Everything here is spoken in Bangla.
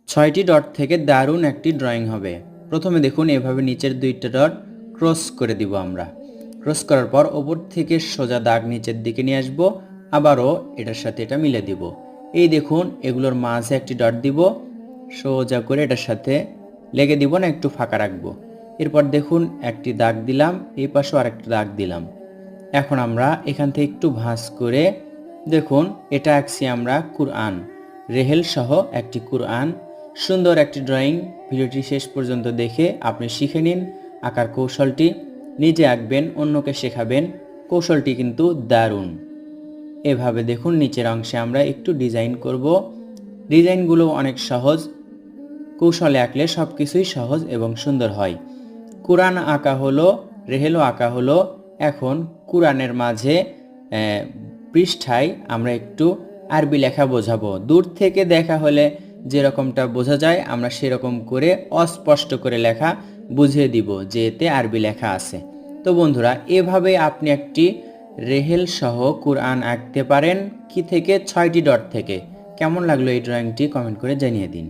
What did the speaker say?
6টি ডট থেকে দারুণ একটি ড্রয়িং হবে। প্রথমে দেখুন এভাবে নিচের 2টা ডট ক্রস করে দিব আমরা। ক্রস করার পর ওপর থেকে সোজা দাগ নিচের দিকে নিয়ে আসবো, আবারও এটার সাথে এটা মিলে দিব। এই দেখুন এগুলোর মাঝে একটি ডট দিব, সোজা করে এটার সাথে লেগে দিব না, একটু ফাঁকা রাখবো। এরপর দেখুন একটি দাগ দিলাম, এই পাশেও আরেকটা দাগ দিলাম। এখন আমরা এখান থেকে একটু ভাঁজ করে দেখুন এটা আঁকছি আমরা কুরআন, রেহেল সহ একটি কুরআন। সুন্দর একটি ড্রয়িং। ভিডিওটি শেষ পর্যন্ত দেখে আপনি শিখে নিন আঁকার কৌশলটি, নিজে আঁকবেন, অন্যকে শেখাবেন। কৌশলটি কিন্তু দারুণ। এভাবে দেখুন নিচের অংশে আমরা একটু ডিজাইন করব। ডিজাইনগুলো অনেক সহজ, কৌশলে আঁকলে সব কিছুই সহজ এবং সুন্দর হয়। কুরআন আঁকা হলো, রেহেলও আঁকা হলো। এখন কুরআনের মাঝে পৃষ্ঠায় আমরা একটু আরবি লেখা বোঝাবো। দূর থেকে দেখা হলে যেরকমটা বোঝা যায় আমরা সেরকম করে অস্পষ্ট করে লেখা বুঝিয়ে দিব যে এতে আরবি লেখা আছে। তো বন্ধুরা, এভাবে আপনি একটি রেহেল সহ কুরআন আঁকতে পারেন। কি থেকে? 6টি ডট থেকে। কেমন লাগলো এই ড্রয়িংটি কমেন্ট করে জানিয়ে দিন।